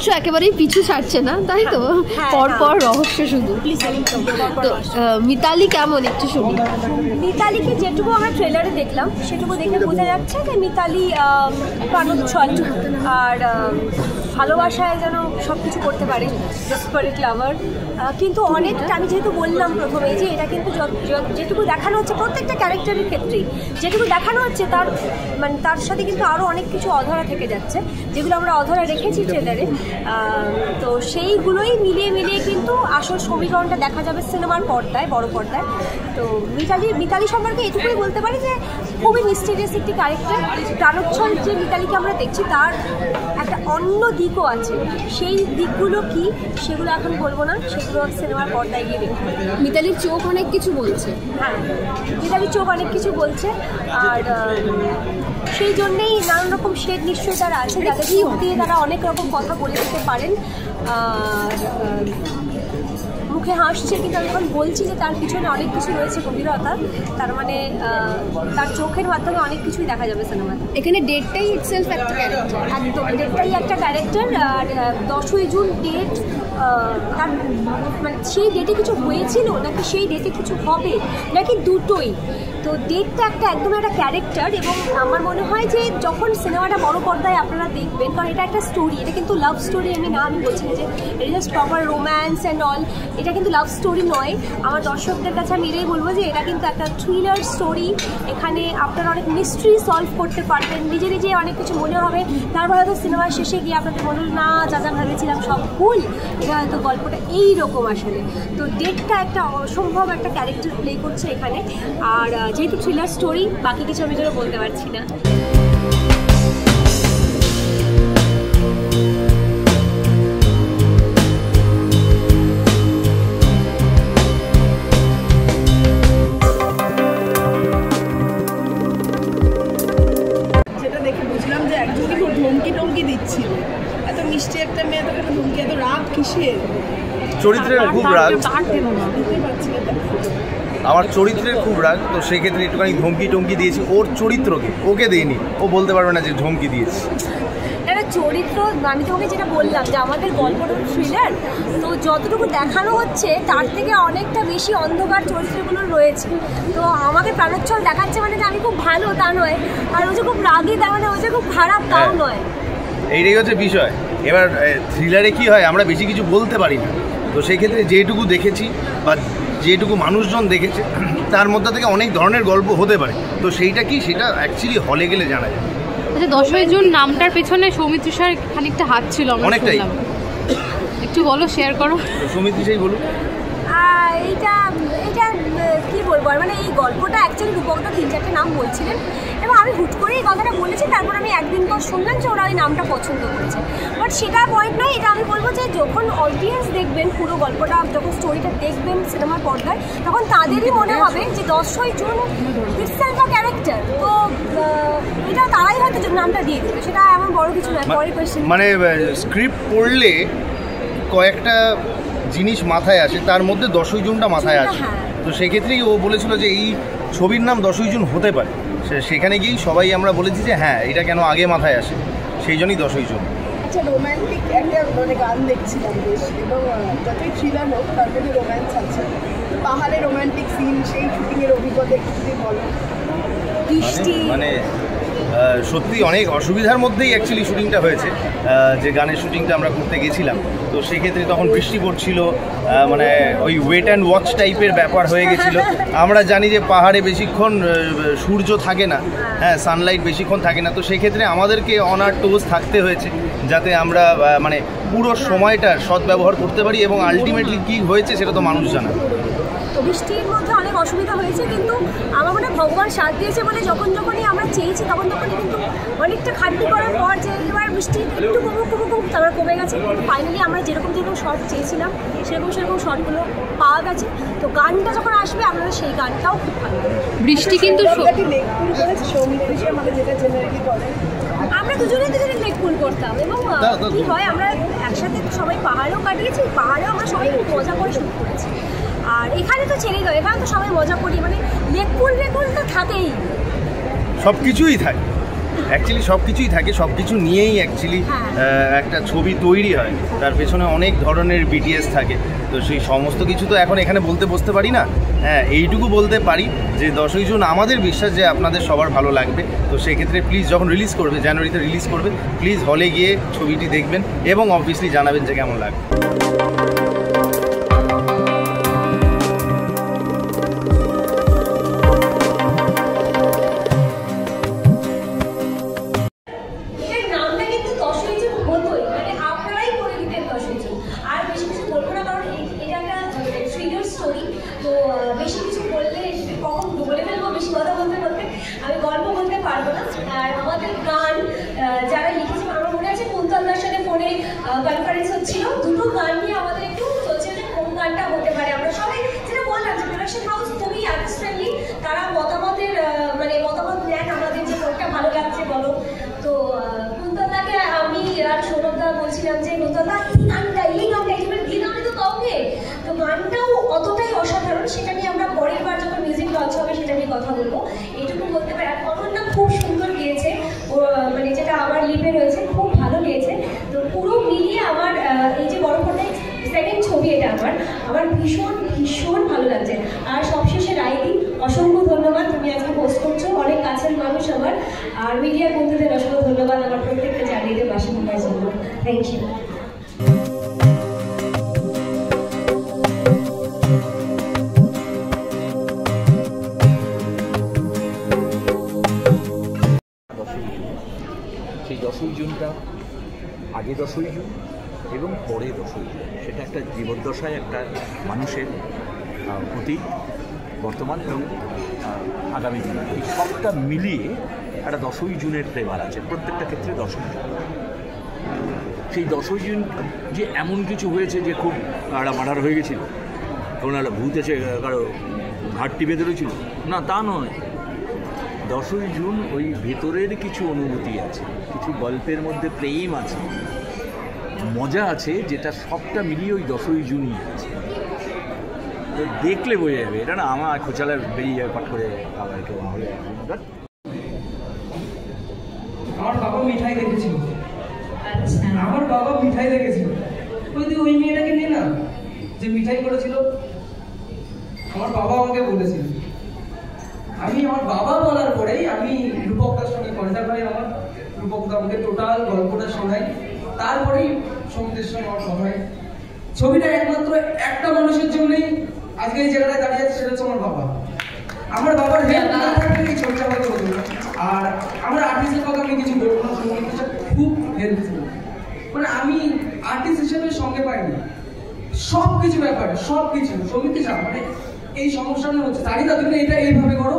রহস্য একেবারেই পিছু ছাড়ছে না, তাই তো? পরপর রহস্য শুধু। তো মিতালি কেমন একটু শুনি। মিতালিকে যেটুকু আমরা ট্রেলারে দেখলাম সেটুকু দেখে বোঝা যাচ্ছে যে মিতালি প্রাণোচ্ছল আর ভালোবাসায় যেন সব কিছু করতে পারে, ডেসপারেট লাভার। কিন্তু অনেকটা আমি যেহেতু বললাম প্রথমে যে এটা কিন্তু যেটুকু দেখানো হচ্ছে প্রত্যেকটা ক্যারেক্টারের ক্ষেত্রেই যেটুকু দেখানো হচ্ছে তার মানে তার সাথে কিন্তু আরও অনেক কিছু অধরা থেকে যাচ্ছে, যেগুলো আমরা অধরা রেখেছি ট্রেলারে। তো সেইগুলোই মিলিয়ে কিন্তু আসল সমীকরণটা দেখা যাবে সিনেমার পর্দায়, বড় পর্দায়। তো মিতালি সম্পর্কে এটুকুই বলতে পারি যে খুবই মিস্টিরিয়াস একটি ক্যারেক্টার। প্রাণোচ্ছল যে মিতালিকে আমরা দেখছি তার একটা অন্য দিকও আছে, সেই দিকগুলো কি সেগুলো এখন বলবো না, সেগুলো সিনেমার পর্দায় গিয়ে দেখতে। মিতালির চোখ অনেক কিছু বলছে। হ্যাঁ, মিতালির চোখ অনেক কিছু বলছে, আর সেই জন্যেই নানান রকম শেড নিশ্চয়ই তারা আছে যাদের চোখ দিয়ে তারা অনেক রকম কথা বলে দিতে পারেন। আর মুখে হাসছে কিন্তু আমি যখন বলছি যে তার পিছনে অনেক কিছু রয়েছে গভীরতা, তার মানে তার চোখের মাধ্যমে অনেক কিছুই দেখা যাবে সিনেমাতে। এখানে ডেটটাই ইটসেলফ একটা ক্যারেক্টার, একদম ডেটটাই একটা ক্যারেক্টার। আর 10ই জুন ডেট, তার মানে সেই ডেটে কিছু হয়েছিল নাকি সেই ডেটে কিছু হবে নাকি দুটোই, তো ডেটটা একদম একটা ক্যারেক্টার। এবং আমার মনে হয় যে যখন সিনেমাটা বড় পর্দায় আপনারা দেখবেন, কারণ এটা একটা স্টোরি, এটা কিন্তু লাভ স্টোরি আমি বলছি না যে এটা just proper romance and all, এটা কিন্তু লাভ স্টোরি নয়। আমার দর্শকদের কাছে আমি এটাই বলবো যে এটা কিন্তু একটা থ্রিলার স্টোরি। এখানে আপনারা অনেক মিস্ট্রি সলভ করতে পারবেন, নিজে অনেক কিছু মনে হবে, তারপর হয়তো সিনেমার শেষে গিয়ে আপনাদের মনে হল না যা ভেবেছিলাম সব ভুল, এটা হয়তো গল্পটা এইরকম আসলে। তো ডেটটা একটা অসম্ভব একটা ক্যারেক্টার প্লে করছে এখানে। আর যেহেতু থ্রিলার স্টোরি, বাকি কিছু আমি যেন বলতে পারছি না। যেটা দেখে বুঝলাম যে একজনই খুব ধমকি দিচ্ছিল, এত মিষ্টি একটা মেয়ে তোকে ধমকি, এত রাগ কিসের? চরিত্রের খুব রাগ, আমার চরিত্রের খুব রাগ, তো সেক্ষেত্রে একটুখানি ধমকি দিয়েছি ওর চরিত্রকে, ওকে দেয়নি, ও বলতে পারবে না যে ধমকি দিয়েছি। একটা চরিত্র আমি তোমাকে যেটা বললাম যে আমাদের গল্পটা থ্রিলার, তো যতটুকু দেখানো হচ্ছে তার থেকে অনেকটা বেশি অন্ধকার চরিত্রগুলো রয়েছে। তো আমাকে প্রাণোচ্ছল দেখাচ্ছে মানে যে আমি খুব ভালো তা নয়, আর ও যে খুব রাগী তার মানে ও যে খুব খারাপ তাও নয়। এইটাই হচ্ছে বিষয়। এবার থ্রিলারে কি হয়, আমরা বেশি কিছু বলতে পারি না, তো সেই ক্ষেত্রে যেটুকু দেখেছি বা যেটুকু মানুষজন দেখেছে তার মধ্যে থেকে অনেক ধরনের গল্প হতে পারে, তো সেইটা কি সেটা অ্যাকচুয়ালি হলে গেলে জানা যায়। আচ্ছা, 10ই জুন নামটার পেছনে সৌমিত্র স্যার খানিকটা হাত ছিল অনেকটাই, একটু বলো, শেয়ার করো। সৌমিত্র সেই বলুন। এইটা কি বলবো, মানে এই গল্পটা অ্যাকচুয়ালি রূপকদা 3-4টে নাম বলছিলেন এবং আমি হুট করে এই কথাটা বলেছি, তারপর আমি একদিন পর শুনলাম যে ওরা ওই নামটা পছন্দ করেছে। বাট সেটা পয়েন্ট নয়, এটা আমি বলবো যে যখন অডিয়েন্স দেখবেন পুরো গল্পটা, যখন স্টোরিটা দেখবেন সিনেমার পর্দায়, তখন তাদেরই মনে হবে যে 10ই জুন ইটসেলফ আ ক্যারেক্টার। তো এটা তারাই হয়তো নামটা দিয়ে দেবে, সেটা এমন বড় কিছু নয়। পরের কোয়েশ্চেন, মানে স্ক্রিপ্ট পড়লে কয়েকটা জিনিস মাথায় আসে, তার মধ্যে 10ই জুনটা মাথায় আসে, তো সেক্ষেত্রেই ও বলেছিল যে এই ছবির নাম 10ই জুন হতে পারে। সেখানে গিয়েই সবাই আমরা বলেছি যে হ্যাঁ, এটা কেন আগে মাথায় আসে, সেই জন্যই 10ই জুন। আচ্ছা, রোম্যান্টিক একটা মানে গান দেখছিলাম বেশ, এবং যতই থ্রিলার হোক তার মধ্যে রোম্যান্স আছে। পাহাড়ে রোম্যান্টিক সিন, সেই শুটিংয়ের অভিজ্ঞতা একটু যদি বলো। বৃষ্টি, মানে সত্যি অনেক অসুবিধার মধ্যেই অ্যাকচুয়ালি শুটিংটা হয়েছে, যে গানের শুটিংটা আমরা করতে গেছিলাম, তো সেক্ষেত্রে তখন বৃষ্টি পড়ছিল, মানে ওই ওয়েট অ্যান্ড ওয়াচ টাইপের ব্যাপার হয়ে গেছিলো। আমরা জানি যে পাহাড়ে বেশিক্ষণ সূর্য থাকে না, হ্যাঁ, সানলাইট বেশিক্ষণ থাকে না, তো সেক্ষেত্রে আমাদেরকে অন আর টোজ থাকতে হয়েছে যাতে আমরা মানে পুরো সময়টার সদ্ব্যবহার করতে পারি, এবং আলটিমেটলি কী হয়েছে সেটা তো মানুষ জানা। তো বৃষ্টির মধ্যে অনেক অসুবিধা হয়েছে, কিন্তু আমার মনে হয় ভগবান সাথ দিয়েছে বলে যখনই আমরা চেয়েছি তখনই কিন্তু অনেকটা খাটনি করার পর যে এবার বৃষ্টি একটু কমুক তারপর কমে গেছে, কিন্তু ফাইনালি আমরা যেরকম শর্ট চেয়েছিলাম সেরকম শর্টগুলো পাওয়া গেছে। তো গানটা যখন আসবে আপনারা সেই গানটাও খুব ভালো। বৃষ্টি কিন্তু আমরা দুজনে লেকপুল করতাম, এবং কি হয় আমরা একসাথে সবাই পাহাড়েও কাটিয়েছি, পাহাড়েও আমরা সবাই মজা করে শুরু করেছি। আর এখানে তো ছেড়ে দাও, এখানে তো সবাই মজা করি, মানে লেকপুল তো থাকেই, সব কিছুই থাকে। অ্যাকচুয়ালি সব কিছুই থাকে, সব কিছু নিয়েই অ্যাকচুয়ালি একটা ছবি তৈরি হয়, তার পেছনে অনেক ধরনের বিটিএস থাকে। তো সেই সমস্ত কিছু তো এখন এখানে বলতে বসতে পারি না। হ্যাঁ, এইটুকু বলতে পারি যে 10ই জুন আমাদের বিশ্বাস যে আপনাদের সবার ভালো লাগবে। তো সেক্ষেত্রে প্লিজ যখন রিলিজ করবে, জানুয়ারিতে রিলিজ করবে, প্লিজ হলে গিয়ে ছবিটি দেখবেন এবং অবভিয়াসলি জানাবেন যে কেমন লাগবে। কনফারেন্স হচ্ছিল, দুটো গান নিয়ে আমাদের একটু চলছে যে কোন গানটা হতে পারে। আমরা সবাই যেটা বললাম যে প্রোডাকশন হাউস খুবই আর্টিস্ট ফ্রেন্ডলি, তারা মতামতের মতামত নেন আমাদের যে কোনটা ভালো লাগছে বলো। তো কুন্তলদাকে আমি আর সৌরভদা বলছিলাম যে কুন্তলদা এই গানটা একেবারে দিয়ে দাও তো কাউকে। তো গানটাও অতটাই অসাধারণ, সেটা নিয়ে আমরা পরের বার যখন মিউজিক লঞ্চ হবে সেটা নিয়ে কথা বলবো। এটুকু বলতে পারি। আর অনন্যা খুব সুন্দর গিয়েছে, যেটা আমার লিপে রয়েছে খুব ভালো গিয়েছে। তো পুরো মিলিয়ে আমার এই যে বড় পর্দায় সেকেন্ড ছবি এটা আমার ভীষণ ভীষণ ভালো লাগছে। আর সবশেষে রাইদি, অসংখ্য ধন্যবাদ, তুমি আজকে পোস্ট করছো, অনেক কাছের মানুষ আমার। আর মিডিয়ার বন্ধুদের অসংখ্য ধন্যবাদ আমার প্রত্যেকটা জার্নিতে পাশে থাকার জন্য। Thank you. সেই 10ই জুনটা আগে 10ই জুন এবং পরে 10ই জুন, সেটা একটা জীবদ্দশায় একটা মানুষের অতীত, বর্তমান এবং আগামী দিন, এই সবটা মিলিয়ে একটা 10ই জুনের ফ্লেভার আছে প্রত্যেকটা ক্ষেত্রে। 10ই জুন, সেই 10ই জুন যে এমন কিছু হয়েছে যে খুব একটা মার্ডার হয়ে গেছিল, কোনো একটা ভূত এসে কারো ঘাট টিপে ধরেছিল, না তা নয়। 10ই জুন ওই ভেতরের কিছু অনুভূতি আছে, কিছু গল্পের মধ্যে প্রেম আছে, মজা আছে, যেটা সবটা মিলিয়ে ওই 10ই জুনই আছে। তো দেখলে বোঝা যাবে, এটা না আমার খোঁচালে বেরিয়ে যাবে পাঠ করে। আমার বাবা মিঠাই দেখেছিল, আমার বাবা মিঠাই দেখেছিল, ওই মেয়েটাকে নিয়ে না যে মিঠাই করেছিল, আমার বাবা আমাকে বলেছিল। আমার বাবা বলার পরেই আমি রূপকদার সঙ্গে কন্ট্যাক্ট হয়, আমার রূপকদা আমাকে টোটাল গল্পটা শোনায়, তারপরেই সমিতের সঙ্গে আমার কথা হয়। ছবিটা একমাত্র একটা মানুষের জন্যই আজকে এই জায়গাটায় দাঁড়িয়ে আছে, সেটা হচ্ছে আমার বাবা। আমার বাবার হেল্প না থাকলে এই ছবিটা হতে হতো না। আর আমার আর্টিস্টের কথা আমি কিছু বলবো না, সঙ্গীতটা খুব হেল্পফুল। আমি আর্টিস্ট হিসেবে সঙ্গে পাইনি সব কিছু ব্যাপারে, সব কিছু সমিতি এই সমস্যাটা হচ্ছে, চারিদা তুমি এটা এইভাবে করো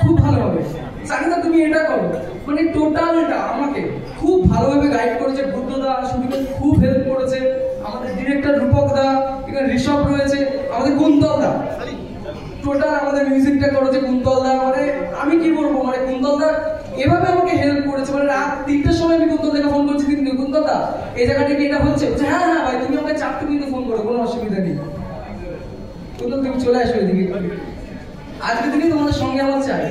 খুব ভালো হবে, চারিদা তুমি এটা করো, টোটালটা আমাকে খুব ভালোভাবে গাইড করেছে। বুদ্ধদা সুদীপের খুব হেল্প করেছে, আমাদের ডিরেক্টর রূপকদা, এখানে ঋষভ রয়েছে, আমাদের কুন্তলদা, টোটাল আমাদের মিউজিকটা করেছে কুন্তলদা। আমি কি বলবো, কুন্তলদা এভাবে আমাকে হেল্প করেছে। রাত 3টার সময় আমি কুন্তলদাকে ফোন করছি, কিন্তু কুন্তলদা এই জায়গাটা কি এটা হচ্ছে? হ্যাঁ হ্যাঁ ভাই, তুমি আমাকে 4টে কিন্তু ফোন করো, কোনো অসুবিধা নেই, তুমি চলে আসো এদিকে, আজকে থেকে তোমাদের সঙ্গে আমার চাই।